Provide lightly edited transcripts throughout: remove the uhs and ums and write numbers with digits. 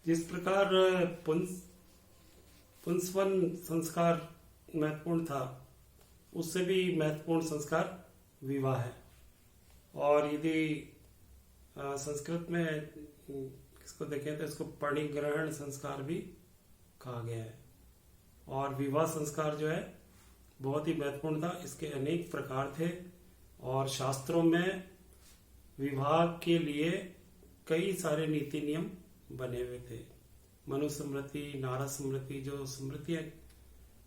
जिस प्रकार पुंसवन संस्कार महत्वपूर्ण था, उससे भी महत्वपूर्ण संस्कार विवाह है। और यदि संस्कृत में इसको देखें तो इसको परिग्रहण संस्कार भी कहा गया है। और विवाह संस्कार जो है बहुत ही महत्वपूर्ण था। इसके अनेक प्रकार थे और शास्त्रों में विवाह के लिए कई सारे नीति नियम बने हुए थे। मनु स्मृति, नारद स्मृति, जो स्मृतियां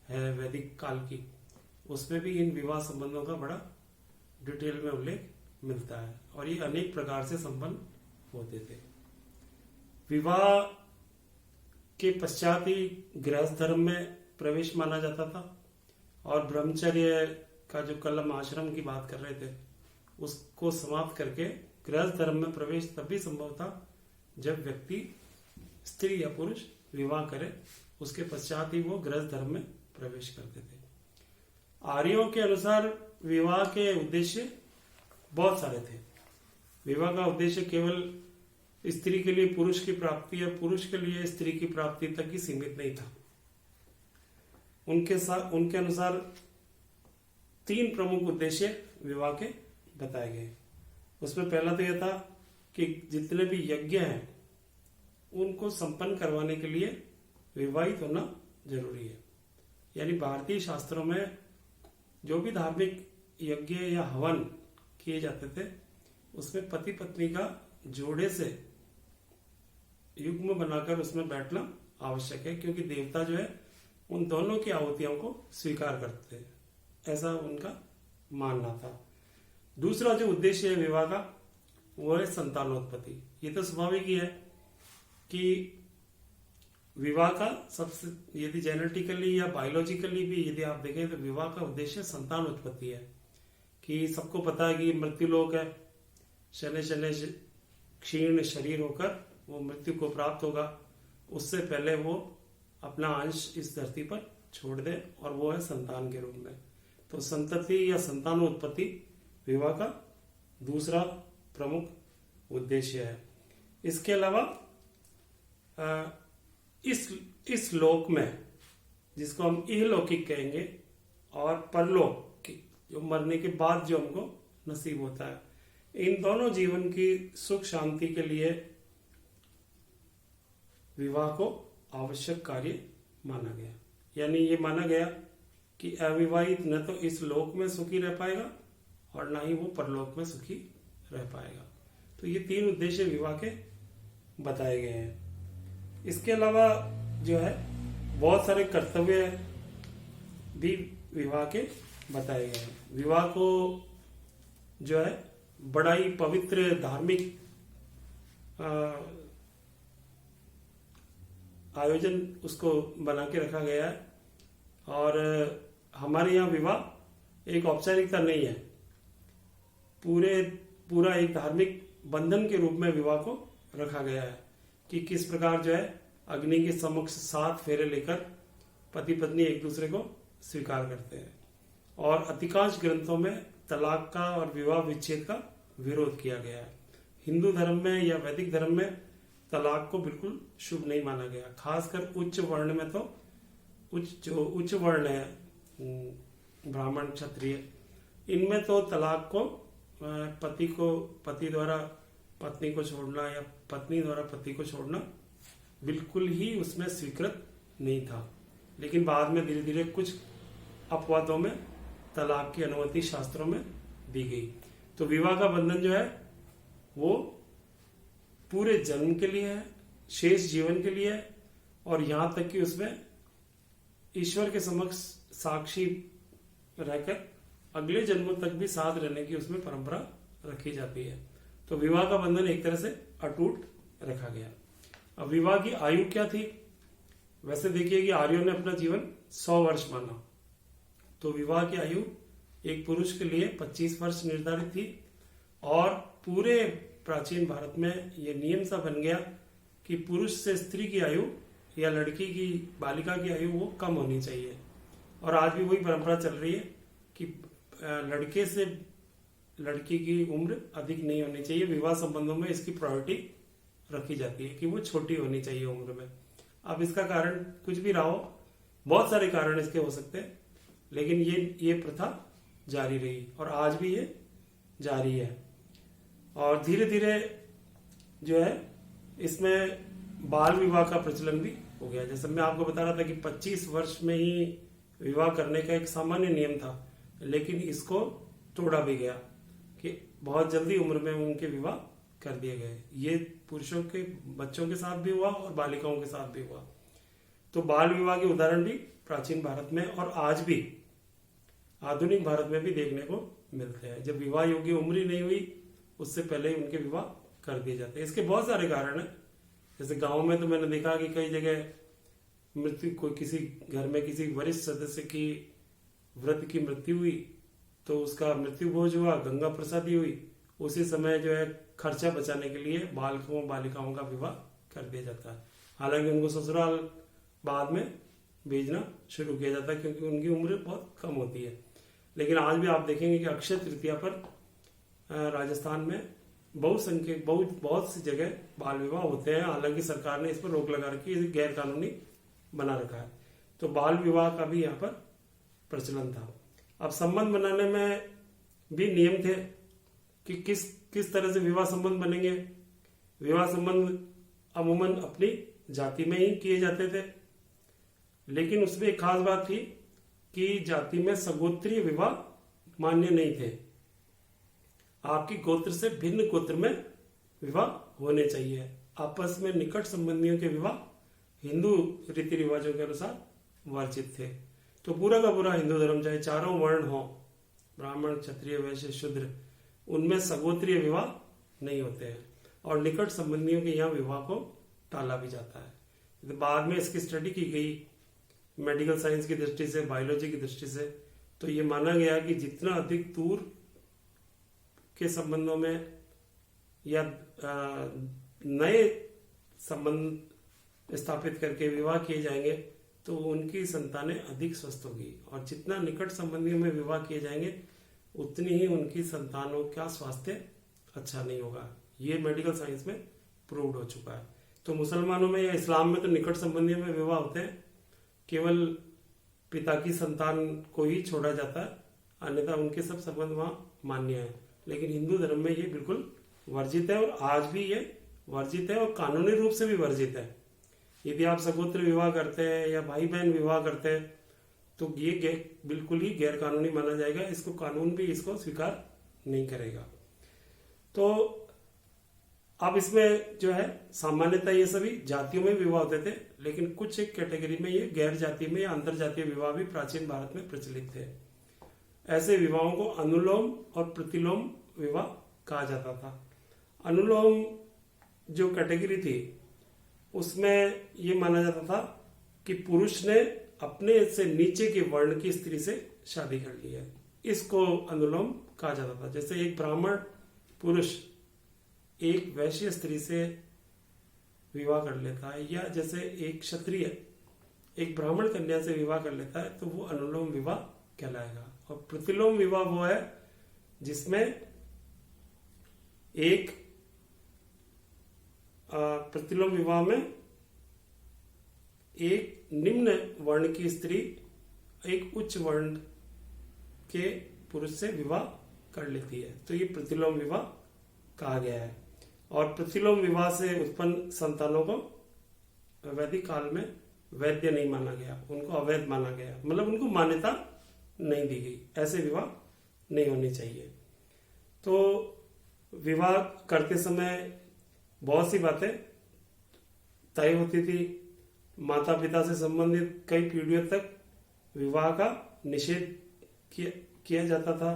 है वैदिक काल की, उसमें भी इन विवाह संबंधों का बड़ा डिटेल में उल्लेख मिलता है और ये अनेक प्रकार से संपन्न होते थे। विवाह के पश्चात ही गृहस्थ धर्म में प्रवेश माना जाता था और ब्रह्मचर्य का जो कल हम आश्रम की बात कर रहे थे उसको समाप्त करके गृहस्थ धर्म में प्रवेश तभी संभव था जब व्यक्ति, स्त्री या पुरुष विवाह करे, उसके पश्चात ही वो गृहस्थ धर्म में प्रवेश करते थे। आर्यों के अनुसार विवाह के उद्देश्य बहुत सारे थे। विवाह का उद्देश्य केवल स्त्री के लिए पुरुष की प्राप्ति या पुरुष के लिए स्त्री की प्राप्ति तक ही सीमित नहीं था। उनके अनुसार 3 प्रमुख उद्देश्य विवाह के बताए गए। उसमें पहला तो यह था कि जितने भी यज्ञ हैं उनको संपन्न करवाने के लिए विवाहित होना जरूरी है। यानी भारतीय शास्त्रों में जो भी धार्मिक यज्ञ या हवन किए जाते थे उसमें पति पत्नी का जोड़े से युग्म बनाकर उसमें बैठना आवश्यक है, क्योंकि देवता जो है उन दोनों की आहुतियों को स्वीकार करते हैं, ऐसा उनका मानना था। दूसरा जो उद्देश्य है विवाह का वो है संतानोत्पत्ति। ये तो स्वाभाविक ही है कि विवाह का सबसे, यदि जेनेटिकली या बायोलॉजिकली भी यदि आप देखें तो विवाह का उद्देश्य संतान उत्पत्ति है। कि सबको पता है कि मृत्यु लोक है, शनै शनै क्षीण शरीर होकर वो मृत्यु को प्राप्त होगा, उससे पहले वो अपना अंश इस धरती पर छोड़ दे और वो है संतान के रूप में। तो संतति या संतानोत्पत्ति विवाह का दूसरा प्रमुख उद्देश्य है। इसके अलावा इस लोक में, जिसको हम इहलौकिक कहेंगे, और परलोक जो मरने के बाद जो हमको नसीब होता है, इन दोनों जीवन की सुख शांति के लिए विवाह को आवश्यक कार्य माना गया। यानी ये माना गया कि अविवाहित न तो इस लोक में सुखी रह पाएगा और न ही वो परलोक में सुखी रह पाएगा। तो ये 3 उद्देश्य विवाह के बताए गए हैं। इसके अलावा जो है बहुत सारे कर्तव्य भी विवाह के बताए गए हैं। विवाह को जो है बड़ा ही पवित्र धार्मिक आयोजन उसको बना के रखा गया है। और हमारे यहाँ विवाह एक औपचारिकता नहीं है, पूरा एक धार्मिक बंधन के रूप में विवाह को रखा गया है कि किस प्रकार जो है अग्नि के समक्ष 7 फेरे लेकर पति पत्नी एक दूसरे को स्वीकार करते हैं। और अधिकांश ग्रंथों में तलाक का और विवाह विच्छेद का विरोध किया गया है। हिंदू धर्म में या वैदिक धर्म में तलाक को बिल्कुल शुभ नहीं माना गया। खासकर उच्च वर्ण में तो उच्च वर्ण है, ब्राह्मण क्षत्रिय, इनमें तो तलाक को पति द्वारा पत्नी को छोड़ना या पत्नी द्वारा पति को छोड़ना बिल्कुल ही उसमें स्वीकृत नहीं था। लेकिन बाद में धीरे धीरे कुछ अपवादों में तलाक की अनुमति शास्त्रों में दी गई। तो विवाह का बंधन जो है वो पूरे जन्म के लिए है, शेष जीवन के लिए है, और यहां तक कि उसमें ईश्वर के समक्ष साक्षी रहकर अगले जन्मों तक भी साथ रहने की उसमें परंपरा रखी जाती है। तो विवाह का बंधन एक तरह से अटूट रखा गया। अब विवाह की आयु क्या थी? वैसे देखिए कि आर्यों ने अपना जीवन 100 वर्ष माना, तो विवाह की आयु एक पुरुष के लिए 25 वर्ष निर्धारित थी। और पूरे प्राचीन भारत में यह नियम सा बन गया कि पुरुष से स्त्री की आयु या लड़की की, बालिका की आयु वो कम होनी चाहिए। और आज भी वही परंपरा चल रही है कि लड़के से लड़की की उम्र अधिक नहीं होनी चाहिए। विवाह संबंधों में इसकी प्रायोरिटी रखी जाती है कि वो छोटी होनी चाहिए उम्र में। अब इसका कारण कुछ भी रहा हो, बहुत सारे कारण इसके हो सकते हैं, लेकिन ये प्रथा जारी रही और आज भी ये जारी है। और धीरे धीरे जो है इसमें बाल विवाह का प्रचलन भी हो गया। जैसे मैं आपको बता रहा था कि 25 वर्ष में ही विवाह करने का एक सामान्य नियम था, लेकिन इसको तोड़ा भी गया कि बहुत जल्दी उम्र में उनके विवाह कर दिए गए। ये पुरुषों के बच्चों के साथ भी हुआ और बालिकाओं के साथ भी हुआ। तो बाल विवाह के उदाहरण भी प्राचीन भारत में और आज भी आधुनिक भारत में भी देखने को मिलते हैं। जब विवाह योग्य उम्र ही नहीं हुई, उससे पहले ही उनके विवाह कर दिए जाते हैं। इसके बहुत सारे कारण हैं। जैसे गांव में तो मैंने देखा कि कई जगह मृत्यु, कोई किसी घर में किसी वरिष्ठ सदस्य की व्रत की मृत्यु हुई तो उसका मृत्यु भोज हुआ, गंगा प्रसादी हुई, उसी समय जो है खर्चा बचाने के लिए बालकों बालिकाओं का विवाह कर दिया जाता है। हालांकि उनको ससुराल बाद में भेजना शुरू किया जाता है क्योंकि उनकी उम्र बहुत कम होती है। लेकिन आज भी आप देखेंगे कि अक्षय तृतीया पर राजस्थान में बहुसंख्यक बहुत सी जगह बाल विवाह होते हैं। हालांकि सरकार ने इस पर रोक लगा रखी है, गैर कानूनी बना रखा है। तो बाल विवाह का भी यहाँ पर प्रचलन था। अब संबंध बनाने में भी नियम थे कि किस तरह से विवाह संबंध बनेंगे। विवाह संबंध अमूमन अपनी जाति में ही किए जाते थे, लेकिन उसमें एक खास बात थी कि जाति में सगोत्रीय विवाह मान्य नहीं थे। आपकी गोत्र से भिन्न गोत्र में विवाह होने चाहिए। आपस में निकट संबंधियों के विवाह हिंदू रीति रिवाजों के अनुसार वर्जित थे। तो पूरा का पूरा हिंदू धर्म, चाहे चारों वर्ण हो, ब्राह्मण, क्षत्रिय, वैश्य, शूद्र, उनमें सगोत्रीय विवाह नहीं होते हैं और निकट संबंधियों के यहाँ विवाह को टाला भी जाता है। तो बाद में इसकी स्टडी की गई मेडिकल साइंस की दृष्टि से, बायोलॉजी की दृष्टि से, तो ये माना गया कि जितना अधिक दूर के संबंधों में या नए संबंध स्थापित करके विवाह किए जाएंगे तो उनकी संतानें अधिक स्वस्थ होगी, और जितना निकट संबंधियों में विवाह किए जाएंगे उतनी ही उनकी संतानों का स्वास्थ्य अच्छा नहीं होगा। ये मेडिकल साइंस में प्रूव्ड हो चुका है। तो मुसलमानों में या इस्लाम में तो निकट संबंधियों में विवाह होते हैं, केवल पिता की संतान को ही छोड़ा जाता है, अन्यथा उनके सब संबंध वहां मान्य है। लेकिन हिंदू धर्म में ये बिल्कुल वर्जित है और आज भी ये वर्जित है और कानूनी रूप से भी वर्जित है। यदि आप सगोत्र विवाह करते हैं या भाई बहन विवाह करते हैं तो ये बिल्कुल ही गैर कानूनी माना जाएगा। इसको कानून भी इसको स्वीकार नहीं करेगा। तो अब इसमें जो है सामान्यतः ये सभी जातियों में विवाह होते थे, लेकिन कुछ एक कैटेगरी में ये गैर जाति में या अंतर जातीय विवाह भी प्राचीन भारत में प्रचलित थे। ऐसे विवाहों को अनुलोम और प्रतिलोम विवाह कहा जाता था। अनुलोम जो कैटेगरी थी उसमें ये माना जाता था कि पुरुष ने अपने से नीचे के वर्ण की स्त्री से शादी कर ली है, इसको अनुलोम कहा जाता था। जैसे एक ब्राह्मण पुरुष एक वैश्य स्त्री से विवाह कर लेता है, या जैसे एक क्षत्रिय एक ब्राह्मण कन्या से विवाह कर लेता है, तो वो अनुलोम विवाह कहलाएगा। और प्रतिलोम विवाह वो है जिसमें एक प्रतिलोम विवाह में एक निम्न वर्ण की स्त्री एक उच्च वर्ण के पुरुष से विवाह कर लेती है, तो ये प्रतिलोम विवाह कहा गया है। और प्रतिलोम विवाह से उत्पन्न संतानों को वैदिक काल में वैध नहीं माना गया, उनको अवैध माना गया, मतलब उनको मान्यता नहीं दी गई, ऐसे विवाह नहीं होने चाहिए। तो विवाह करते समय बहुत सी बातें तय होती थी। माता पिता से संबंधित कई पीढ़ियों तक विवाह का निषेध किया जाता था,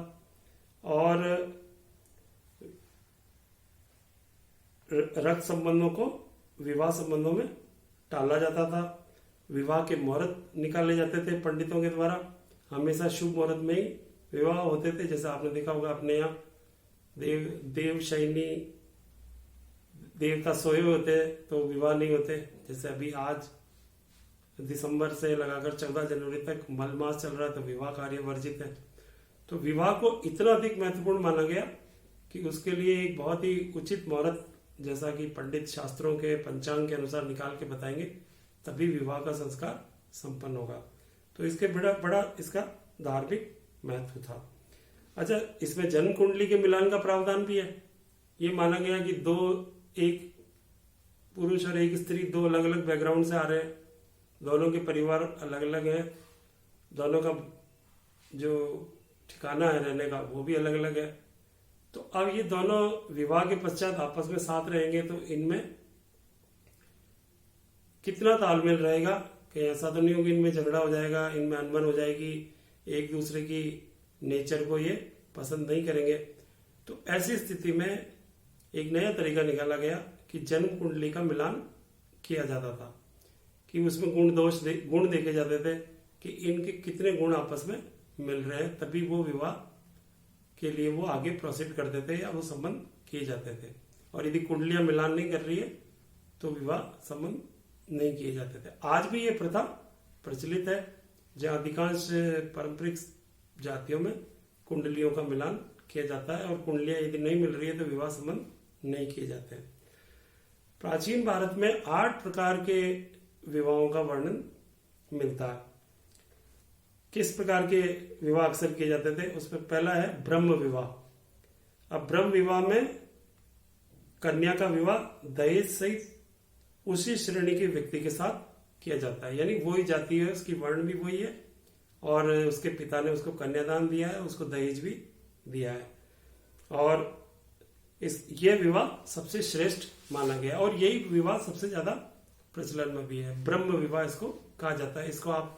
और रक्त संबंधों को विवाह संबंधों में टाला जाता था। विवाह के मुहूर्त निकाले जाते थे पंडितों के द्वारा, हमेशा शुभ मुहूर्त में ही विवाह होते थे। जैसे आपने देखा होगा अपने यहाँ देवशयनी देवता सोए होते तो विवाह नहीं होते। जैसे अभी आज दिसंबर से लगाकर 14 जनवरी तक मलमास चल रहा है तो विवाह कार्य वर्जित है। तो विवाह को इतना अधिक महत्वपूर्ण माना गया कि उसके लिए एक बहुत ही उचित मुहूर्त जैसा कि पंडित शास्त्रों के पंचांग के अनुसार निकाल के बताएंगे, तभी विवाह का संस्कार संपन्न होगा। तो इसके बड़ा बड़ा इसका धार्मिक महत्व था। अच्छा, इसमें जन्म कुंडली के मिलान का प्रावधान भी है। ये माना गया कि एक पुरुष और एक स्त्री दो अलग अलग बैकग्राउंड से आ रहे हैं, दोनों के परिवार अलग अलग है, दोनों का जो ठिकाना है रहने का वो भी अलग अलग है। तो अब ये दोनों विवाह के पश्चात आपस में साथ रहेंगे, तो इनमें कितना तालमेल रहेगा? कहीं ऐसा तो नहीं होगा इनमें झगड़ा हो जाएगा, इनमें अनबन हो जाएगी, एक दूसरे की नेचर को ये पसंद नहीं करेंगे। तो ऐसी स्थिति में एक नया तरीका निकाला गया कि जन्म कुंडली का मिलान किया जाता था, कि उसमें गुण देखे जाते थे कि इनके कितने गुण आपस में मिल रहे हैं, तभी वो विवाह के लिए वो आगे प्रोसीड करते थे या वो संबंध किए जाते थे। और यदि कुंडलियां मिलान नहीं कर रही है तो विवाह संबंध नहीं किए जाते थे। आज भी ये प्रथा प्रचलित है, जहां अधिकांश पारंपरिक जातियों में कुंडलियों का मिलान किया जाता है, और कुंडलियां यदि नहीं मिल रही है तो विवाह संबंध नहीं किए जाते हैं। प्राचीन भारत में 8 प्रकार के विवाहों का वर्णन मिलता है। किस प्रकार के विवाह अक्सर किए जाते थे? उसमें पहला है ब्रह्म विवाह। अब ब्रह्म विवाह में कन्या का विवाह दहेज सहित उसी श्रेणी के व्यक्ति के साथ किया जाता है, यानी वही जाति है, उसकी वर्ण भी वही है, और उसके पिता ने उसको कन्यादान दिया है, उसको दहेज भी दिया है, और ये विवाह सबसे श्रेष्ठ माना गया, और यही विवाह सबसे ज्यादा प्रचलन में भी है। ब्रह्म विवाह इसको कहा जाता है। इसको आप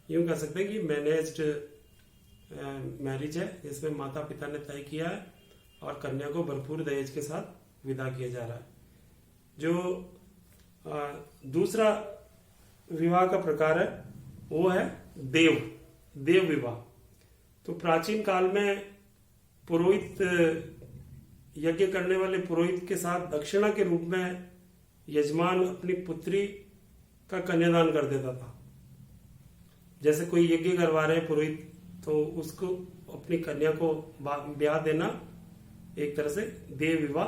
यूं कह सकते हैं कि मैनेज्ड मैरिज है, इसमें माता पिता ने तय किया है और कन्या को भरपूर दहेज के साथ विदा किया जा रहा है। जो दूसरा विवाह का प्रकार है वो है देव विवाह। तो प्राचीन काल में पुरोहित, यज्ञ करने वाले पुरोहित के साथ दक्षिणा के रूप में यजमान अपनी पुत्री का कन्यादान कर देता था। जैसे कोई यज्ञ करवा रहे पुरोहित, तो उसको अपनी कन्या को ब्याह देना एक तरह से देव विवाह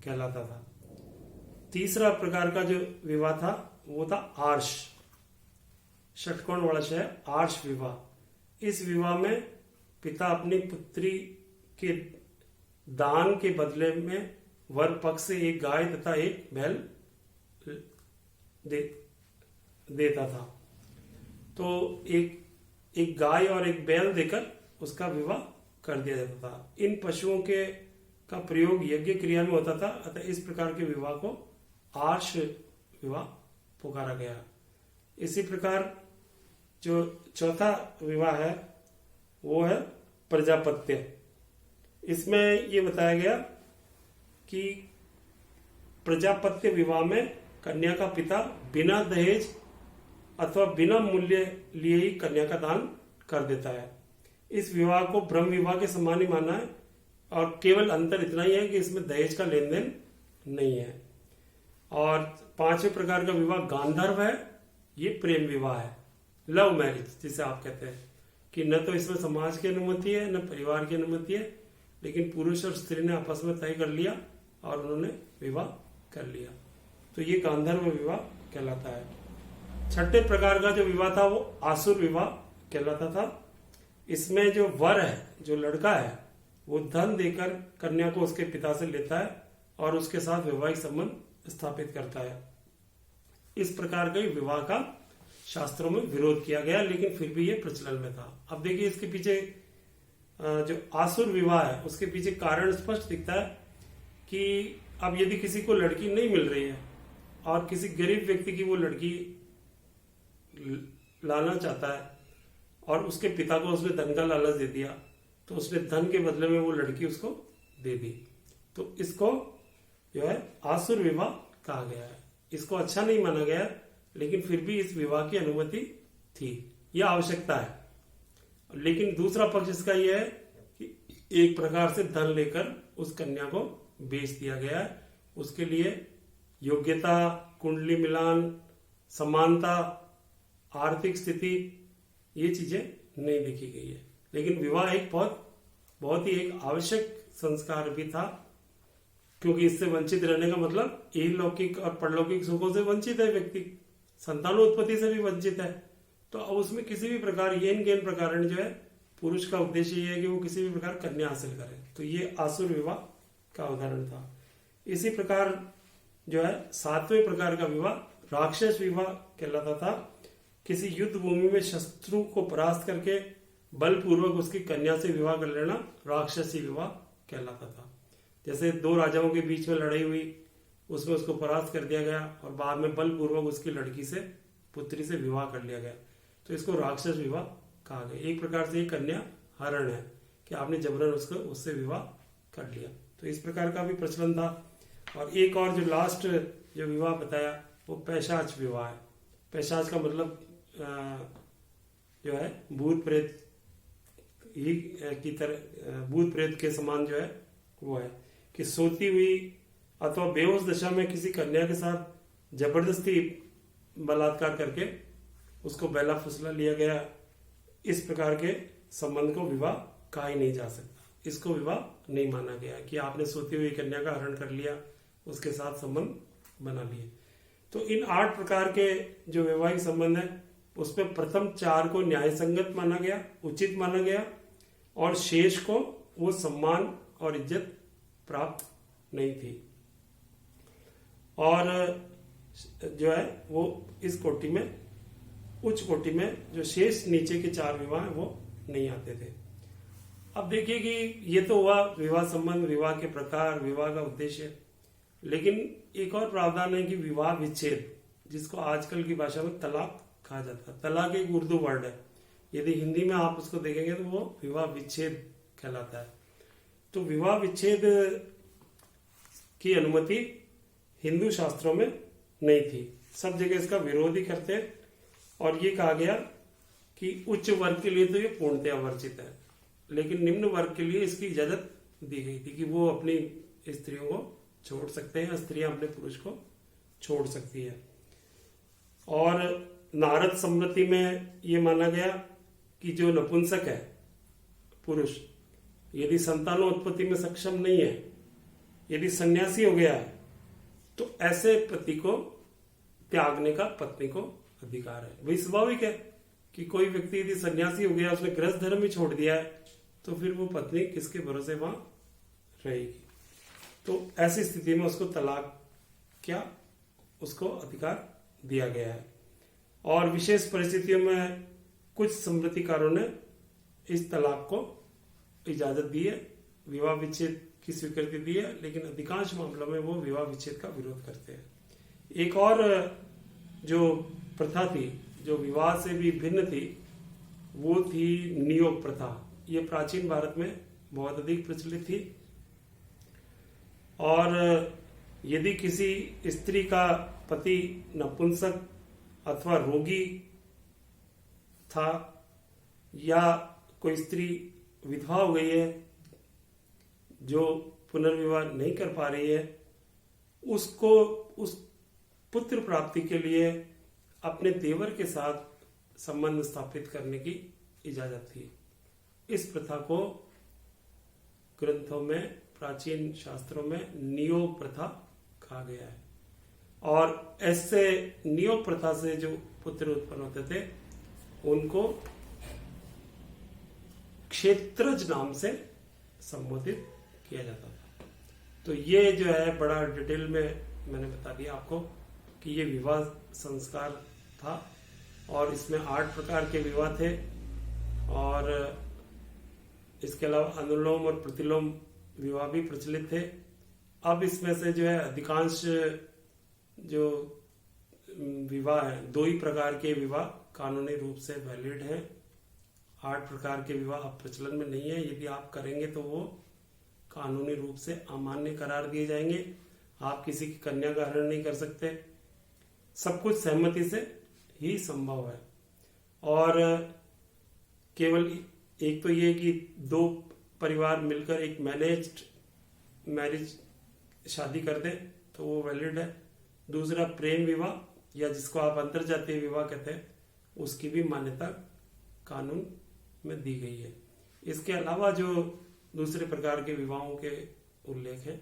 कहलाता था। तीसरा प्रकार का जो विवाह था वो था आर्ष, षटकोण वाला है आर्ष विवाह। इस विवाह में पिता अपनी पुत्री के दान के बदले में वर पक्ष से एक गाय तथा एक बैल देता था। तो एक गाय और एक बैल देकर उसका विवाह कर दिया जाता था। इन पशुओं का प्रयोग यज्ञ क्रिया में होता था, अतः इस प्रकार के विवाह को आर्ष विवाह पुकारा गया। इसी प्रकार जो चौथा विवाह है वो है प्रजापत्य। इसमें ये बताया गया कि प्रजापत्य विवाह में कन्या का पिता बिना दहेज अथवा बिना मूल्य लिए ही कन्या का दान कर देता है। इस विवाह को ब्रह्म विवाह के समान ही माना है, और केवल अंतर इतना ही है कि इसमें दहेज का लेन देन नहीं है। और पांचवें प्रकार का विवाह गांधर्व है। ये प्रेम विवाह है, लव मैरिज जिसे आप कहते हैं, कि न तो इसमें समाज की अनुमति है न परिवार की अनुमति है, लेकिन पुरुष और स्त्री ने आपस में तय कर लिया और उन्होंने विवाह कर लिया, तो ये गांधर्व विवाह कहलाता है। छठे प्रकार का जो विवाह था वो आसुर विवाह कहलाता था। इसमें जो वर है, जो लड़का है, वो धन देकर कन्या को उसके पिता से लेता है और उसके साथ वैवाहिक संबंध स्थापित करता है। इस प्रकार के विवाह का शास्त्रों में विरोध किया गया, लेकिन फिर भी ये प्रचलन में था। अब देखिए इसके पीछे जो आसुर विवाह है उसके पीछे कारण स्पष्ट दिखता है कि अब यदि किसी को लड़की नहीं मिल रही है और किसी गरीब व्यक्ति की वो लड़की लाना चाहता है और उसके पिता को उसने धन का लालच दे दिया, तो उसने धन के बदले में वो लड़की उसको दे दी, तो इसको जो है आसुर विवाह कहा गया है। इसको अच्छा नहीं माना गया, लेकिन फिर भी इस विवाह की अनुमति थी, यह आवश्यकता है। लेकिन दूसरा पक्ष इसका यह है कि एक प्रकार से धन लेकर उस कन्या को बेच दिया गया है। उसके लिए योग्यता, कुंडली मिलान, समानता, आर्थिक स्थिति, ये चीजें नहीं देखी गई है। लेकिन विवाह एक बहुत ही एक आवश्यक संस्कार भी था क्योंकि इससे वंचित रहने का मतलब इहलौकिक और परलौकिक सुखों से वंचित है व्यक्ति, संतानोत्पत्ति से भी वंचित है। तो अब उसमें किसी भी प्रकार येन गेन प्रकार जो है, पुरुष का उद्देश्य ये है कि वो किसी भी प्रकार कन्या हासिल करे। तो ये आसुर विवाह का उदाहरण था। इसी प्रकार जो है 7वें प्रकार का विवाह राक्षस विवाह कहलाता था। किसी युद्ध भूमि में शत्रु को परास्त करके बलपूर्वक उसकी कन्या से विवाह कर लेना राक्षसी विवाह कहलाता था। जैसे दो राजाओं के बीच में लड़ाई हुई, उसमें उसको परास्त कर दिया गया और बाद में बलपूर्वक उसकी लड़की से, पुत्री से विवाह कर लिया गया, तो इसको राक्षस विवाह कहा गया। एक प्रकार से ये कन्या हरण है कि आपने जबरन उससे विवाह कर लिया। तो इस प्रकार का भी प्रचलन था। और एक और जो लास्ट जो विवाह बताया वो पैशाच विवाह है। पैशाच का मतलब जो है भूत प्रेत ही की तरह, भूत प्रेत के समान जो है वो है कि सोती हुई अथवा बेहोश दशा में किसी कन्या के साथ जबरदस्ती बलात्कार करके उसको बेला फुसला लिया गया, इस प्रकार के संबंध को विवाह कहा ही नहीं जा सकता। इसको विवाह नहीं माना गया कि आपने सोती हुई कन्या का हरण कर लिया, उसके साथ संबंध बना लिए। तो इन 8 प्रकार के जो वैवाहिक संबंध है उसमें प्रथम 4 को न्याय संगत माना गया, उचित माना गया, और शेष को वो सम्मान और इज्जत प्राप्त नहीं थी। और जो है वो इस कोटि में, उच्च कोटि में जो शेष नीचे के 4 विवाह वो नहीं आते थे। अब देखिए कि ये तो हुआ विवाह संबंध, विवाह के प्रकार, विवाह का उद्देश्य। लेकिन एक और प्रावधान है कि विवाह विच्छेद, जिसको आजकल की भाषा में तलाक कहा जाता है। तलाक एक उर्दू वर्ड है, यदि हिंदी में आप उसको देखेंगे तो वो विवाह विच्छेद कहलाता है। तो विवाह विच्छेद की अनुमति हिंदू शास्त्रों में नहीं थी, सब जगह इसका विरोध ही करते हैं। और ये कहा गया कि उच्च वर्ग के लिए तो ये पूर्णतया वर्जित है, लेकिन निम्न वर्ग के लिए इसकी इजाजत दी गई थी कि वो अपनी स्त्रियों को छोड़ सकते हैं, स्त्रियां अपने पुरुष को छोड़ सकती है। और नारद स्मृति में ये माना गया कि जो नपुंसक है पुरुष, यदि संतानोत्पत्ति में सक्षम नहीं है, यदि सन्यासी हो गया है, तो ऐसे पति को त्यागने का पत्नी को अधिकार है। वही स्वाभाविक है कि कोई व्यक्ति यदि सन्यासी हो गया, उसने गृहस्थ धर्म ही छोड़ दिया है, तो फिर वो पत्नी किसके भरोसे वहां रहेगी। तो ऐसी स्थिति में उसको तलाक क्या, उसको अधिकार दिया गया है। और विशेष परिस्थितियों में कुछ स्मृतिकारों ने इस तलाक को इजाजत दी है, विवाह विच्छेद की स्वीकृति दी है, लेकिन अधिकांश मामलों में वो विवाह विच्छेद का विरोध करते हैं। एक और जो प्रथा थी जो विवाह से भी भिन्न थी, वो थी नियोग प्रथा। ये प्राचीन भारत में बहुत अधिक प्रचलित थी। और यदि किसी स्त्री का पति नपुंसक अथवा रोगी था, या कोई स्त्री विधवा हो गई है जो पुनर्विवाह नहीं कर पा रही है, उसको उस पुत्र प्राप्ति के लिए अपने देवर के साथ संबंध स्थापित करने की इजाजत थी। इस प्रथा को ग्रंथों में, प्राचीन शास्त्रों में नियोग प्रथा कहा गया है। और ऐसे नियोग प्रथा से जो पुत्र उत्पन्न होते थे उनको क्षेत्रज नाम से संबोधित किया जाता था। तो ये जो है बड़ा डिटेल में मैंने बता दिया आपको कि ये विवाह संस्कार था, और इसमें 8 प्रकार के विवाह थे। और इसके अलावा अनुलोम और प्रतिलोम विवाह भी प्रचलित थे। अब इसमें से जो है अधिकांश जो विवाह है, 2 ही प्रकार के विवाह कानूनी रूप से वैलिड हैं। 8 प्रकार के विवाह अब प्रचलन में नहीं है। यदि आप करेंगे तो वो कानूनी रूप से अमान्य करार दिए जाएंगे। आप किसी की कन्या का हरण नहीं कर सकते, सब कुछ सहमति से ही संभव है। और केवल एक तो ये कि 2 परिवार मिलकर एक मैनेज्ड मैरिज शादी कर दे तो वो वैलिड है। दूसरा प्रेम विवाह, या जिसको आप अंतरजातीय विवाह कहते हैं, उसकी भी मान्यता कानून में दी गई है। इसके अलावा जो दूसरे प्रकार के विवाहों के उल्लेख हैं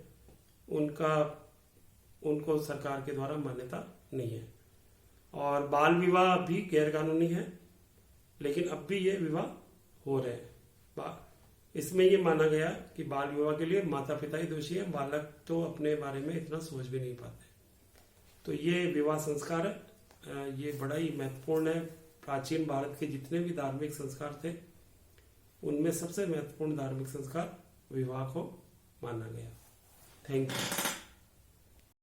उनको सरकार के द्वारा मान्यता नहीं है। और बाल विवाह भी गैर कानूनी है, लेकिन अब भी ये विवाह हो रहे हैं। इसमें ये माना गया कि बाल विवाह के लिए माता पिता ही दोषी है, बालक तो अपने बारे में इतना सोच भी नहीं पाते। तो ये विवाह संस्कार है, ये बड़ा ही महत्वपूर्ण है। प्राचीन भारत के जितने भी धार्मिक संस्कार थे, उनमें सबसे महत्वपूर्ण धार्मिक संस्कार विवाह को माना गया। Thank you.